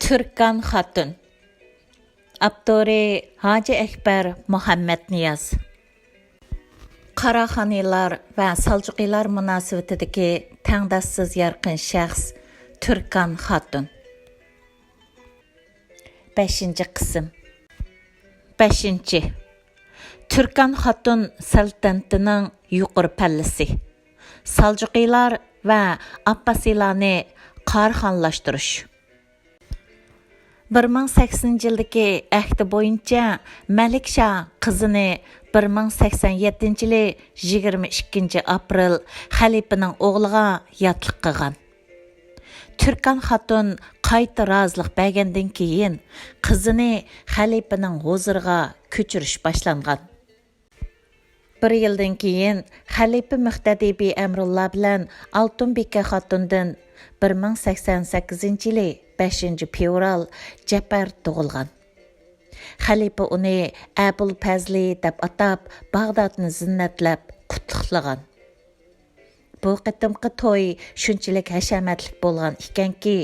Türkan Xatun. Abduri Hacı Ekber Muhammed Niyaz. Qaraxanilar va Saljuqilar munosabatidagi tangdassiz yarqin shaxs Türkan Xatun. 5. qism. 5. Türkan Xatun saltanatining yuqori pallasi. Saljuqilar va Abbasiylarni qarxonlashtirish. 1080-yildagi ahdi bo'yicha Malikshah qizini 1087-yili 22 aprel xalifaning o'g'liga yotliq qilgan. Türkan Xatun qayta rozilik bergandan keyin qizini xalifaning huzuriga ko'chirish boshlangan. Bir yildan keyin xalifa Muhtadibi Amrullah bilan Altunbeka Xatundan 1088-yili 5 fevral Jafar tug'ilgan. Xalifa uni Abul Fazli deb atab Bag'dodni zinnatlab qutlug'lagan. Bu qitimqi to'y shunchalik hashamatlik bo'lgan ekanki,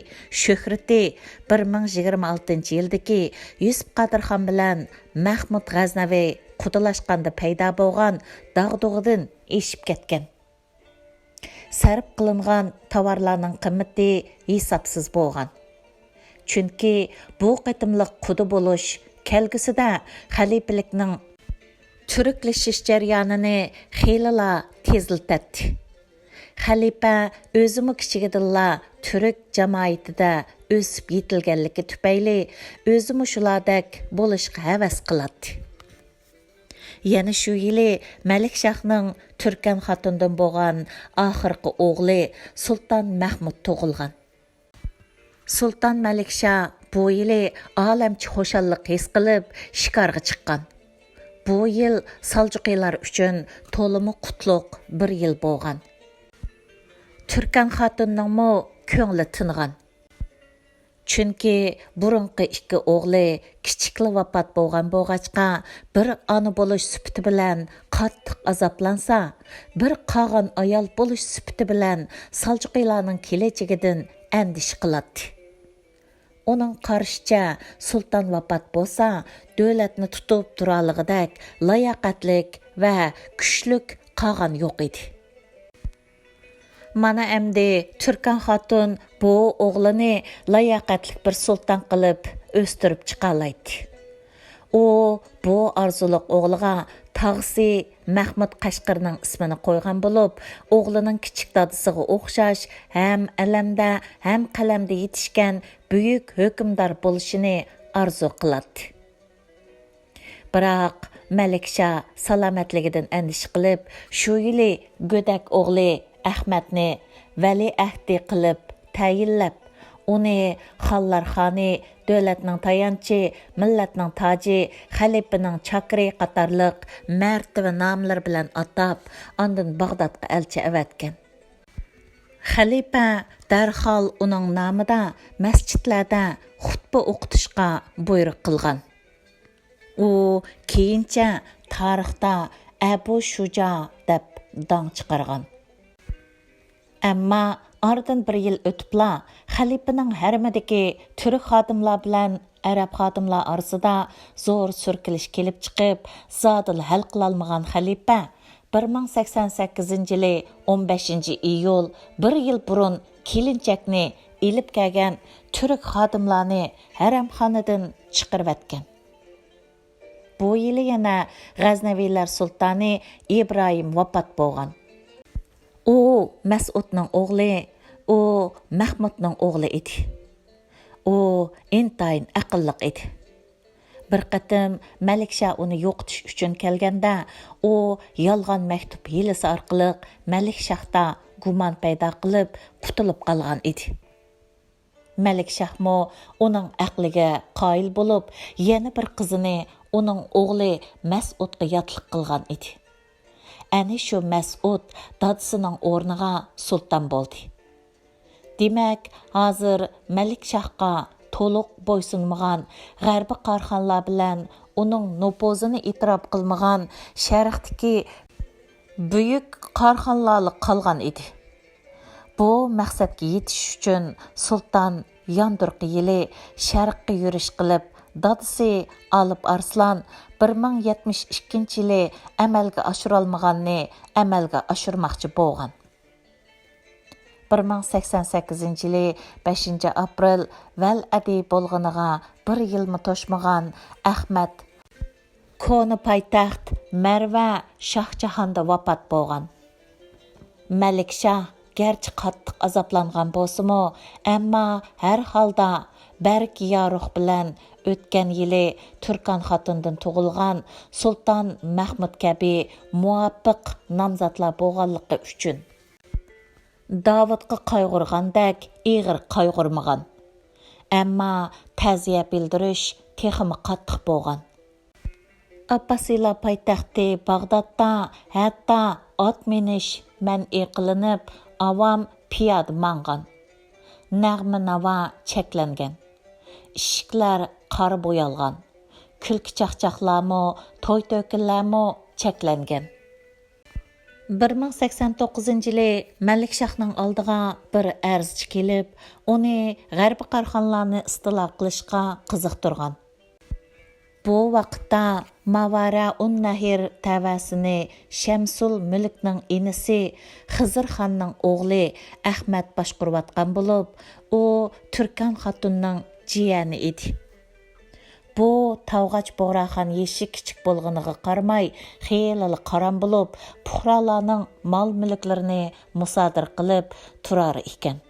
shuhrati 1026-yildagi Yusuf Qadirxon bilan Mahmud G'aznavi qudalashqanda paydo bo'lgan dag'dug'idan eshib ketgan. Sarf qilingan tovarlarning qimmati hisobsiz bo'lgan. Chunki bu qitimliq quda bo'lish kelgusida xalifalikning turklashish jarayonini xeyla tezlatdi. Xalifa o'zimi kichigidilla turk jamoatida o'sib yetilganligi tufayli o'zimi shulardek bo'lishga havas qiladi. Yana shu yili Malikshahning Türkan Xatundan bo'lgan oxirgi o'g'li Sulton Mahmud tug'ilgan. Sulton Malikshah bu yili olamcha xo'shallik his qilib shikarga chiqqan. Bu yil Saljuqilar uchun to'limi qutlug' bir yil bo'lgan. Türkan Xatunning ko'ngli tingan. Chunki burunqi ikki o'g'li kichikli vafot bo'lgan bo'lg'achqa bir ona bo'lish sifati bilan qattiq azoblansa, bir qolgan ayol bo'lish sifati bilan Saljuqilarning kelajagidan andish qiladi. Uning qarashicha sulton vafot bo'lsa, davlatni tutib turarligidek layoqatlik va kuchlik qolgan yo'q edi. Mana endi Türkan Xatun bu o'g'lini layoqatli bir sulton qilib o'stirib chiqalaydi. U bu arzuliq o'g'liga tag'isi Mahmud Qashqarning ismini qo'ygan bo'lib, o'g'lining kichik dadisiga o'xshash ham alamda, ham qalamda yetishgan buyuk hukmdor bo'lishini arzu qiladi. Biroq Malikshah salomatligidan andish qilib, shu yili go'dak o'g'li Ahmadni vali ahdi qilib tayinlab, uni xonlar xoni, davlatning tayanchi, millatning toji, xalifaning chakri qatorliq martaba nomlar bilan atab, ondan Bag'dodga elchi avatgan. Xalifa darhol uning nomida masjidlarda xutba o'qitishga buyruq qilgan. U keyincha tarixda Abu Shuja deb dong chiqargan. Ammo oradan bir yil o'tibla xalifaning harmidagi turk xodimlar bilan arab xodimlar orasida zo'r surkilish kelib chiqib, zodil hal qilolmagan xalifa 1088-yili 15-iyul bir yil burun kelinchakni ilib kelgan turk xodimlarni haramxonadan chiqarib etgan. Bu yili yana G'aznaviylar sultoni Ibrohim vafot bo'lgan. U Mas'udning o'g'li, u Mahmudning o'g'li edi. U intayin aqlliq edi. Bir qatim Malikshah uni yo'qotish uchun kelganda, u yolg'on maktub hilasi orqali Malikshahda gumon paydo qilib, qutulib qolgan edi. Malikshahmo uning aqliga qoyil bo'lib, yana bir qizini uning o'g'li Mas'udga yotliq qilgan edi. Ani shu Mas'ud dadisining o'rniga sulton bo'ldi. Demak, hozir Malikshahga to'liq bo'ysunmagan, g'arbiy qarxonlar bilan uning nupozini e'tirof qilmagan sharqdagi buyuk qarxonlar qolgan edi. Bu maqsadga yetish uchun sulton yandırqı yili şərqqa yürüş qılıb, dadысы Alip Arslan 1072 yili əməlgə aşıralmağanını əməlgə aşırmaqçı boğan. 1088 yili 5 aprel vəl ədi bolğanığa bir yılmı toşmağan Əhməd Konu paytaxt Mərvə Şahçahanda vafat boğan. Məlikşah gerçi qattiq azaplanğan bolsunmu, әмма hər halda bərk yaruq bilan o'tgan yili Turkan xatından tug'ilgan Sultan Mahmud kabi muvafiq nomzodlar bo'lganligi uchun Davudga qayg'urgandek ig'ir qayg'urmagan. Әмма ta'ziya bildirish texmi qattiq bo'lgan. Abbasiylar poytaxti Bag'dodda hatto ot minish man'i qilinib, avam piyoda mangan. Nag'ma navo cheklangan. Ishiklar qora bo'yalgan. Kulki chaqchaqlarmi, to'y to'kinlarmi cheklangan. 1089 yili Məlikşahның oldiga bir arzchi kelib, uni g'arbiy qarxonlarni istilo qilishga qiziqtirgan. Bu vaqtda Mavara un-Nahir tavasini Shamsul Mulkning inisi Xizr xonning o'g'li Ahmad boshqarayotgan bo'lib, u Turkan xotunning jiyani edi. Bu Tavg'ach Bo'raxon yeshi kichik bo'lganiga qaramay, xeyli qaram bo'lib, puhralarning mol-mulklarini musodir qilib turar ekan.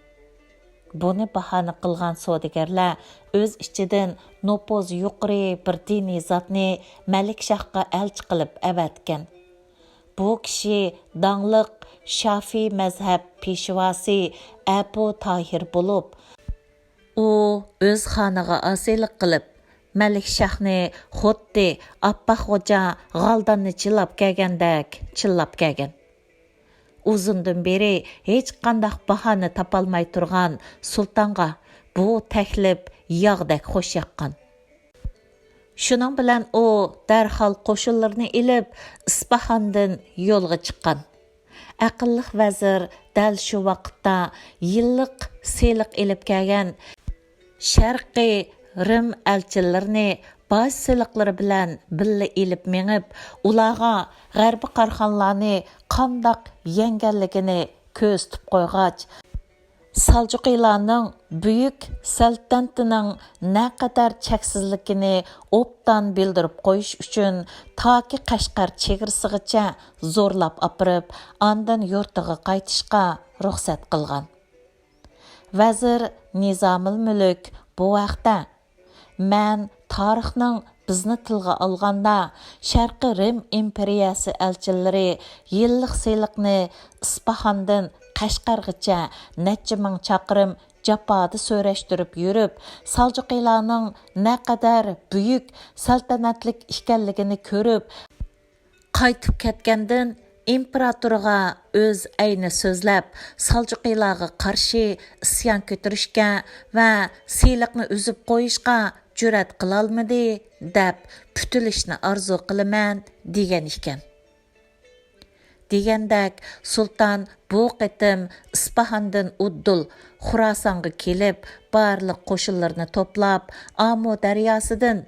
Buni bahona qilgan savdogarlar o'z ichidan nopoz yuqori bir diniy zotni Məlikşahga elchi qilib avatgan. Bu kishi dangliq Shafiy mazhab peshvosi Abu Tahir bo'lib, u o'z xoniga asiylik qilib Məlikşahni xuddi Abbaq xo'ja g'aldanni chillab kelgandek chillab kelgan. Uzundan beri hech qandaq bahona topolmay turgan sultonga bu taklif yog'dek xo'sh yoqqan. Shuning bilan u darhol qo'shinlarni ilib Isfahandan yo'lga chiqqan. Aqlliq vazir dal shu vaqtda yillik seliq ilib kelgan Sharqiy Rim elchilarini bosh siliqlari bilan billa ilib mengib, ularga g'arbiy qarxonlarni qandaq yenganligini ko'rsatib qo'ygach, Saljuqiylarning buyuk saltanatining naqadar cheksizligini obdan bildirib qo'yish uchun toki Qashqar chegarasigacha zo'rlab opirib, ondan yurtiga qaytishga ruxsat qilgan. Vazir Nizomul Mulk bu vaqtda "Men tarixning bizni tilga olganda Sharqiy Rim imperiyasi elchilari yillik seliqni Isfahandan Qashqargacha necha ming chaqirim jafoda so'rashtirib yurib, Saljuqiylarning naqadar buyuk saltanatlik ekanligini ko'rib, qaytib ketgandan imperatorga o'z ayni so'zlab, Saljuqiylarga qarshi isyon ko'tarishga va seliqni uzib qo'yishga jur'at qilolmadi deb putilishni orzu qilaman degan ekan. Degandek, sulton bu qitim Isfahandan Uddul Xurosonga kelib, barliq qo'shinlarni to'plab, Amu daryosidan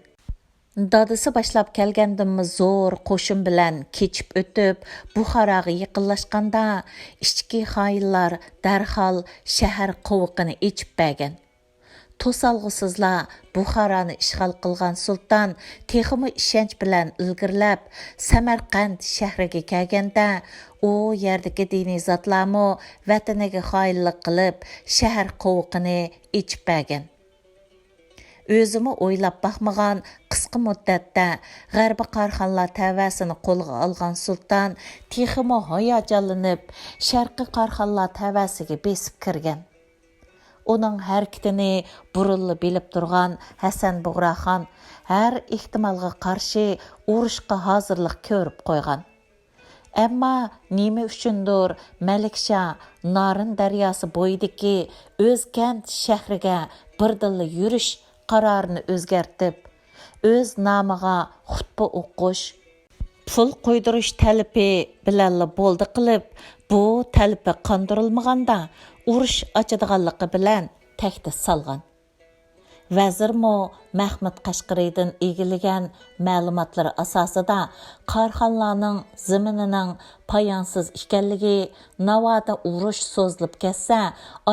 dadisi boshlab kelgandimmi zo'r qo'shin bilan kechib o'tib, Buxoroga yaqinlashganda ichki xoinlar darhol shahar qovuqini echib bergan. To'salg'usizlar Buxoroni ishg'ol qilgan sulton texmi ishonch bilan ilgirlab Samarqand shahriga kelganda, u yerdagi diniy zotlarmi vataniga xoinlik qilib shahar qovuqini echib bergan. O'zimi o'ylab baxmagan qisqa muddatda g'arbiy qarxonlar tavasini qo'lga olgan sulton texmi hayajonlanib sharqiy qarxonlar tavasiga besib kirgan. Uning harakatini burunli bilib turgan Hasan Bo'raxon har ehtimolga qarshi urushga hozirlik ko'rib qo'ygan. Ammo nima uchundir Məlikşah Narin daryosi bo'yidagi O'zkent shahriga birdilla yurish qarorini o'zgartib, o'z nomiga xutba o'qish, pul qo'ydirish talabi bilan bo'ldi qilib, bu talabi qondirilmaganda urush ochadiganligi bilan tahdid solgan. vəzirmo Məhmud Qashqariydən egilgan məlumatlar əsasında qarxanlarning ziminining payansız ekanligi, navoda urush so'zilib ketsa,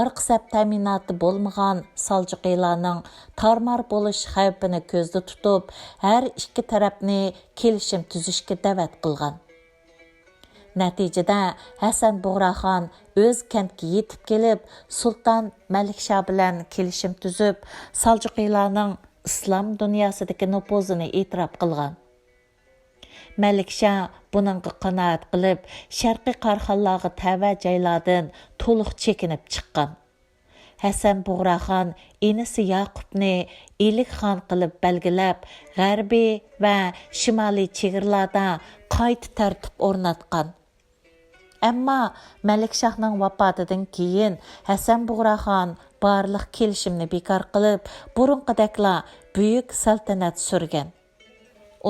orqa sap ta'minoti bo'lmagan Saljuqiylarning tarmar bo'lish xavfini ko'zda tutib, har ikki tarafni kelishim tuzishga da'vat qilgan. Natijada Hasan Bug'raxon o'z kentga yetib kelib, Sultan Malikshah bilan kelishim tuzib, Saljuqiylarning islom dunyosidagi nupuzini e'tirof qilgan. Malikshah buningga qanoat qilib, sharqiy qarxonlarga tava joylardan to'liq chekinib chiqqan. Hasan Bug'raxon inisi Yaqubni Ilik xon qilib belgilab, g'arbiy va shimoliy chegaralarda qayta tartib o'rnatgan. Ammo Malikshahning vafotidan keyin Hasan Bug'raxon barliq kelishimni bekor qilib, burunqidakla buyuk saltanat surgan.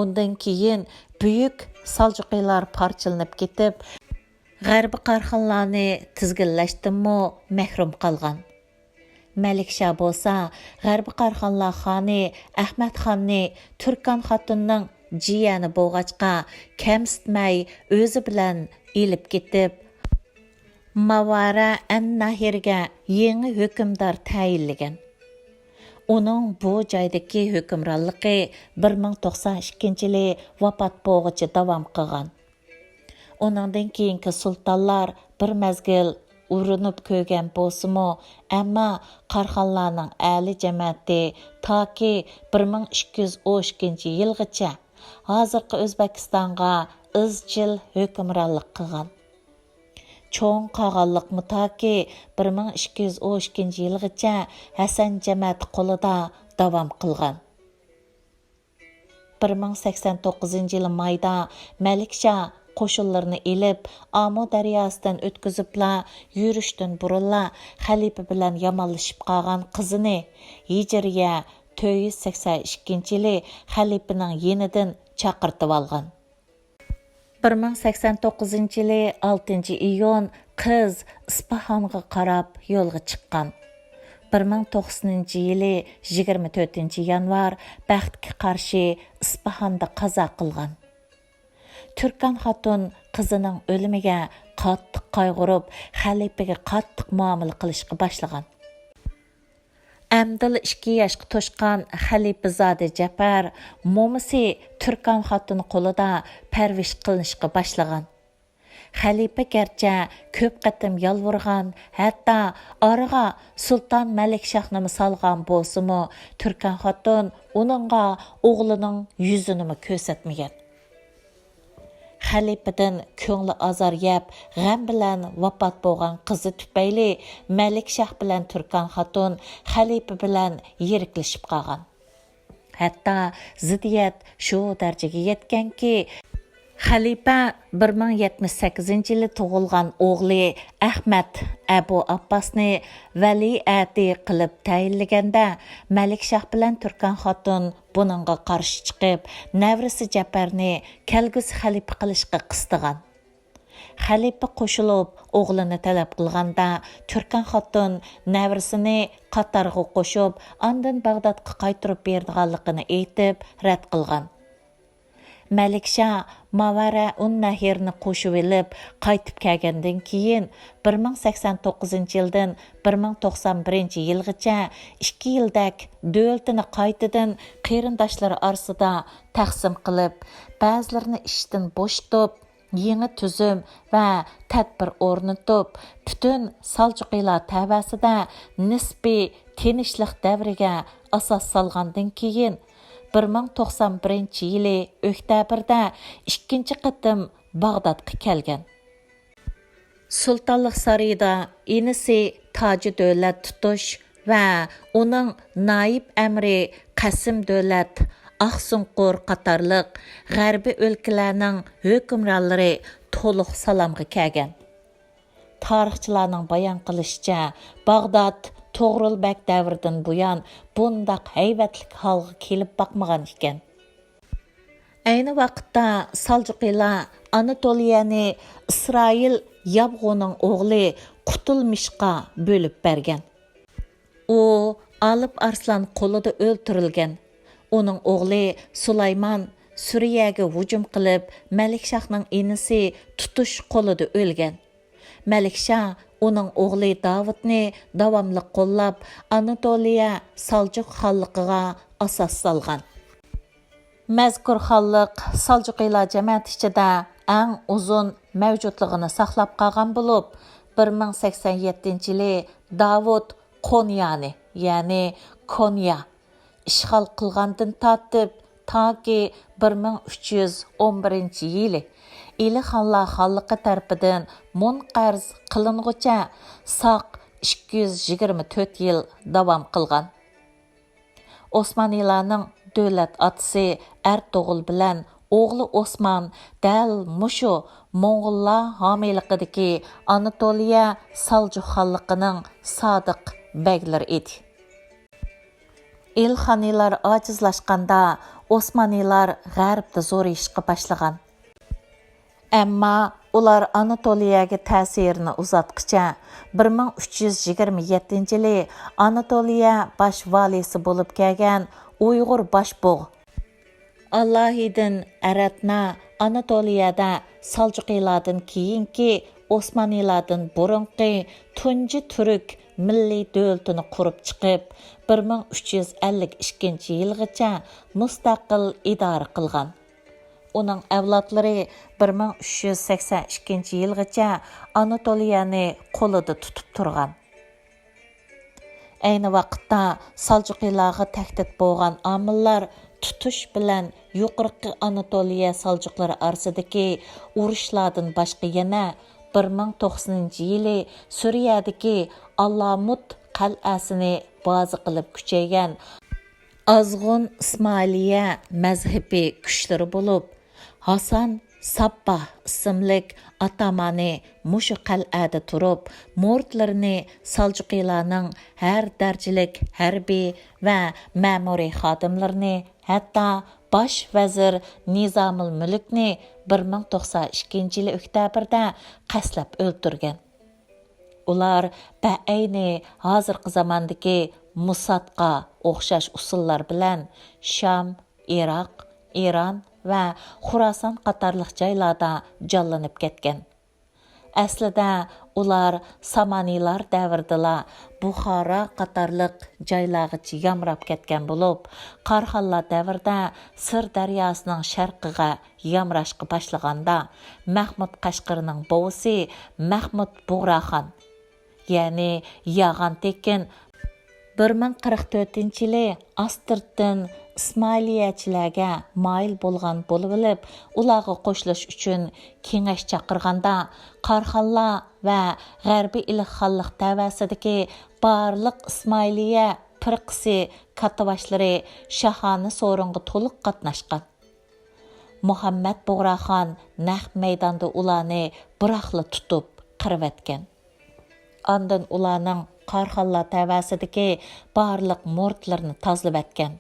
Undan keyin buyuk Saljuqiylar parchalanib ketib, g'arbiy qarxonlarni tizginlashdanmi mahrum qolgan. Malikshah bo'lsa, g'arbiy qarxonlar xoni Ahmad xonni Turkan xotunning jiyani bo'lg'achqa kamsitmay o'zi bilan elib ketib, Mavara an-Nahirga yangi hukmdor tayinlagan. Uning bu joydagi hukmronligi 1092-yili vafot bo'lg'icha davom qilgan. Uningdan keyingi sultonlar bir mazgil urinib ko'rgan bo'lsa-mu, ammo qarxonlarning ali jamoati toki 1212-yilgacha hozirgi O'zbekistonga izchil hukmronlik qilgan. Cho'ng qog'onliq mutaki 1212-yilgacha Hasan jamoati qo'lida davom qilgan. 1089-yil mayda Malikshah qo'shinlarni elib, Amu daryosidan o'tkazibla yurishdan burunla xalifa bilan yomonlashib qolgan qizini Hijriya 482-yili xalifaning yenidan chaqirtib olgan. 1089-yili 6-iyun qiz Isfahanga qarab yo'lga chiqqan. 1090-yili 24-yanvar baxtga qarshi Isfahanda qazo qilgan. Turkan xotun qizining o'limiga qattiq qayg'urib, xalifaga qattiq muomala qilishga boshlagan. Amdil 2 yoshga to'shqan Xalifazode Jafar momisi Turkan xotun qo'lida parvish qilinishga boshlagan. Xalifa garchi ko'p qatim yolvurgan, hatto oraga Sultan Malikshahni solgan bo'lsa-mu, Turkan xotun uningga o'g'lining yuzini ko'rsatmagan. Xalifadan ko'ngli azor yeb, g'am bilan vafot bo'lgan qizi tufayli Malikshah bilan Turkan xotun xalifa bilan yiriklashib qolgan. Hatto ziddiyat shu darajaga yetganki, xalifa 1078-yili tug'ilgan o'g'li Ahmad Abu Abbosni vali-ahdi qilib tayinlaganda, Malikshah bilan Turkan xotun buningga qarshi chiqib, navrisi Jafarni kelgusi xalifa qilishga qistigan. Xalifa qo'shilib o'g'lini talab qilganda, Turkan xotun navrisini qatarga qo'shib, ondan Bag'dodga qaytirib berganligini aytib, rad qilgan. Malikshah Mavara un-Nahirni qo'shib elib, qaytib kelgandan keyin 1089-yildan 1091-yilgacha 2 yildak davlatini qaytadan qarindoshlari orasida taqsim qilib, ba'zilarini ishdan bo'shatib, yangi tuzum va tadbir o'rnatib, butun Saljuqiylar tavasida nisbiy tinchlik davriga asos solgandan keyin 1091-yili oktabrda 2-chi qatim Bag'dodga kelgan. Sultonlik sarayida inisi Toji davlat tutish va uning naib amri Qasim davlat Axsunqur qatorliq g'arbiy o'lkalarning hukmronlari to'liq salomga kelgan. Tarixchilarning bayon qilishicha, Bag'dod To'g'rilbek davridan buyon bundaq hayvatlik holga kelib boqmagan ekan. Ayni vaqtda Saljuqiylar Anatoliyani Isroil Yabg'oning o'g'li Qutulmishqa bo'lib bergan. U Alip Arslan qo'lida o'ltirilgan. Uning o'g'li Sulaymon Suriyaga hujum qilib, Malikshahning inisi Tutush qo'lida o'lgan. Malikshah uning o'g'li Davudni davomli qo'llab, Anatoliya Saljuq xonligiga asos solgan. Mazkur xonlik Saljuqiylar jamiyati ichida eng uzun mavjudligini saqlab qolgan bo'lib, 1087-yili Davud Konyani, ya'ni Konya ishg'ol qilgandan tortib toki 1311-yili İlixonlar xonligi tarafidan munqarz qilingucha saq 224 yil davom qilgan. Osmaniylarning davlat atisi Ertuğrul bilan o'g'li Osman dal mushu Mo'ng'ullar homiyligidagi Anatoliya Saljuq xonligining sodiq beglari edi. İlxoniylar ojizlashganda Osmaniylar g'arbda zo'rayishga boshlagan. Ammo ular Anatoliyaga ta'sirini uzatqicha 1327-yili Anatoliya bosh valisi bo'lib kelgan Uyg'ur boshbug' Allahidin Aratna Anatoliyada Saljuqiylardan keyingi Osmaniylardan burunqi tunji turk milliy davlatini qurib chiqib 1352-yilgacha mustaqil idora qilgan. Uning avlodlari 1382-yilgacha Anatoliyani qo'lida tutib turgan. Ayni vaqtda Saljuqiylarga tahdid bo'lgan omillar Tutush bilan yuqorqi Anatoliya Saljuqlari orasidagi urushlardan boshqa yana 1090-yili Suriyadagi Allamut qal'asini baza qilib kuchaygan azg'un Ismoiliya mazhabi kuchlari bo'lib, Hasan Sabbah ismlik atamani mushu qal'ada turib, mo'rdlarini Saljuqiylarning har darajalik harbiy va ma'muriy xodimlarini, hatto bosh vazir Nizamul Mulkni 1092-yil oktabrda qaslab o'ldirgan. Ular ba'ayni hozirgi zamondagi Musadqa o'xshash usullar bilan Sham, Iroq, Eron va Xuroson qatorliq joylarda jonlanib ketgan. Aslida ular Samaniylar davridala Buxoro qatorliq joylargacha yamrab ketgan bo'lib, Qarxonlar davrida Sir daryosining sharqiga yamrashga boshlaganda Mahmud Qashqarning bovisi Mahmud Bug'roxon, ya'ni Yag'an Tekin 1044-yili Astirdan İsmailiyachilarga moyil bo'lgan bo'lib olib, ularga qo'shilish uchun kengash chaqirganda Qarxonlar va G'arbiy Ilixonlik tavasidagi barliq Ismoiliya firqasi katavashlari shahona so'ringa to'liq qatnashgan. Muhammad Bug'roxon naq maydonda ularni biroqli tutib qirvatgan. Ondan ularning Qarxonlar tavasidagi barliq mo'rdlarni tozalab atgan.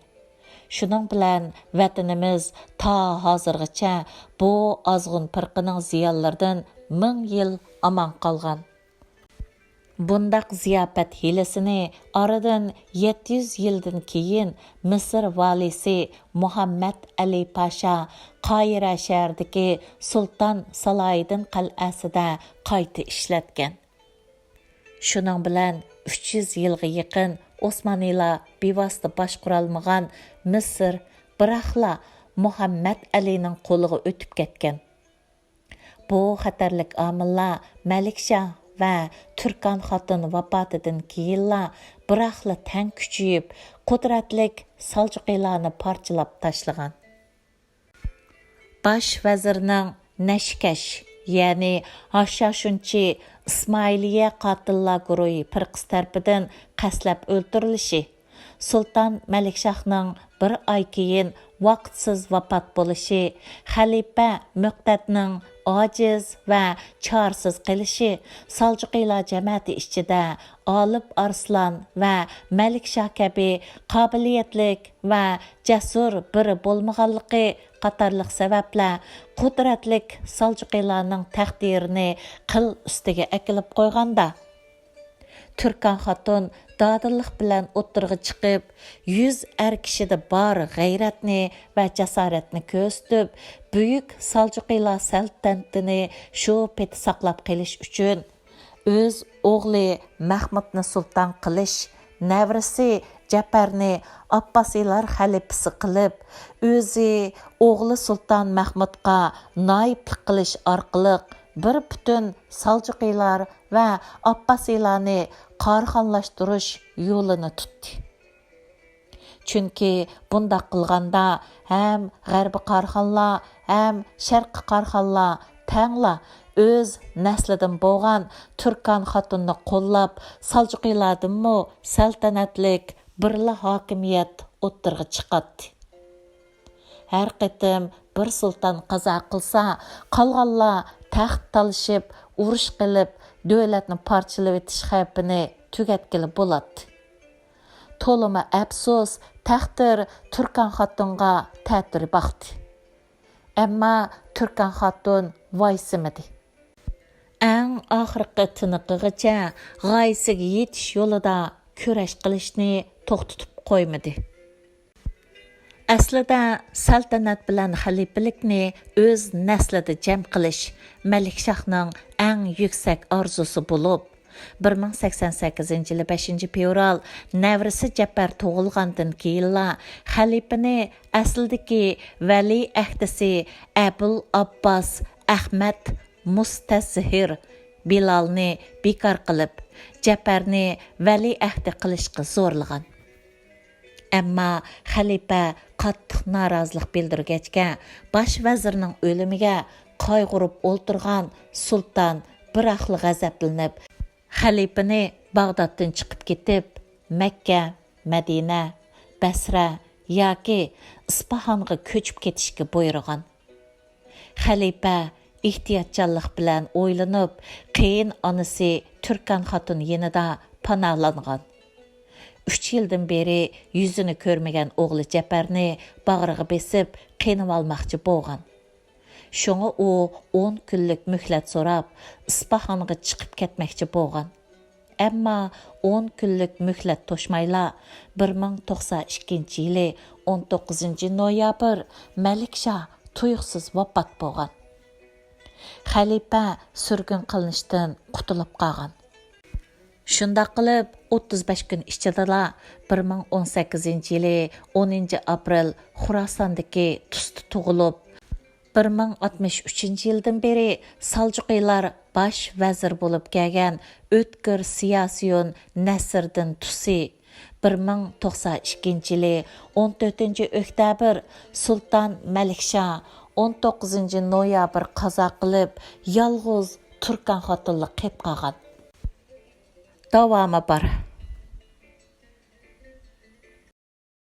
Shuning bilan vatanimiz ta hozirgacha bu azg'un firqining ziyonlaridan 1000 yil omon qolgan. Bundaq ziyofat hilasini oradan 700 yildan keyin Misr valisi Muhammad Ali Pasha Qoyira shahridagi Sulton Salohiddin qal'asida qayta ishlatgan. Shuning bilan 300 yilga yaqin Osmaniylar bevosita boshqarolmagan Misr biroqla Muhammad Alining qo'liga o'tib ketgan. Bu xatarlik omillar Malikshah va Turkan xotin vafotidan keyinla biroqla tang kuchayib, qudratlik Saljuqiylarni parchalab tashlagan. Bosh vazirning Nashkash, ya'ni Hashashunchi İsmailiya qatillar guruhi firqasi tarafidan qaslab o'ldirilishi, Sultan Malikshahning bir oy keyin vaqtsiz vafot bo'lishi, xalifa Muqtadning ojiz va chorasiz qilishi Saljuqiylar jamiyati ichida Alip Arslan va Malikshah kabi qobiliyatlik va jasur biri bo'lmaganligi qatorliq sabablar qudratlik Saljuqiylarning taqdirini qil ustiga akilib qo'yganda, Türkan xatun dadillik bilan o'ttirg'i chiqib, 100 kishida bor g'ayratni va jasoratni ko'rsatib, buyuk Saljuqilar saltanatini shu peti saqlab qilish uchun o'z o'g'li Mahmudni sulton qilish, navrisi Japarni Abbasiylar xalifasi qilib, o'zi o'g'li sulton Mahmudga naiblik qilish orqali bir butun Saljuqilar va Abbasiylarni qarxonlashtirish yo'lini tutdi. Chunki bundaq qilganda ham g'arbi qarxonlar, ham sharqi qarxonlar tangla o'z naslidan bo'lgan Turkan xotunni qo'llab, Saljuqilardanmi saltanatlik birla hokimiyat o'ttirg'i chiqadi. Har qitim bir sulton qazo qilsa, qolganlar taxt talishib, urush qilib, davlatni parchalab etish xavfini tugatkili bo'ladi. To'limi afsus, taqdir Turkan xotunga ta'tir baxti. Ammo Turkan xotun voysimidi. Eng oxirgi tiniqig'icha g'oyasiga yetish yo'lida kurash qilishni to'xtatib qo'ymadi. Aslida saltanat bilan xalifalikni o'z naslida jam qilish Malikshahning eng yuksak orzusi bo'lib, 1088 yili 5-fevral navrisi Japar tug'ilgandan keyinla xalifani aslidagi vali ahdisi Abul Abbas Ahmad Mustazhir Bilalni bekor qilib, Japarni vali ahdi qilishga zo'rlagan. Ammo xalifa qattiq norozilik bildirgachga, bosh vazirning o'limiga qayg'urib o'ltirgan sulton bir ahli g'azablanib, xalifani Bag'doddan chiqib ketib, Makka, Madina, Basra yoki Isfahonga ko'chib ketishga buyurgan. Xalifa ehtiyotchanlik bilan o'ylanib, qiyin onasi Turkan xotun yanida panohlangan. 3 yildan beri yuzini ko'rmagan o'g'li Japarni bag'riga besib, qiynab olmoqchi bo'lgan. Şoňa o 10 kunlik mühlet so'rab, Isfahonga chiqib ketmoqchi bo'lgan. Ammo 10 kunlik mühlet to'shmayla 1092-yili 19-noyabr Malikshah tuyuqsiz vafot bo'lgan. Xalifa surgun qilinishdan qutulib qolgan. Shunda qilib 35 kun ichida 1018-yili 10-aprel Xurosondagi Tusta tug'ilib, 1063-yildan beri Saljuqilar bosh vazir bo'lib kelgan O'tkir Siyosiyon Nasriddin Tusi 1092-yili 14-oktyabr Sultan Malikshah 19-noyabr qazo qilib, yolg'iz Turkan xotinli qilib qolgan. Davomı var.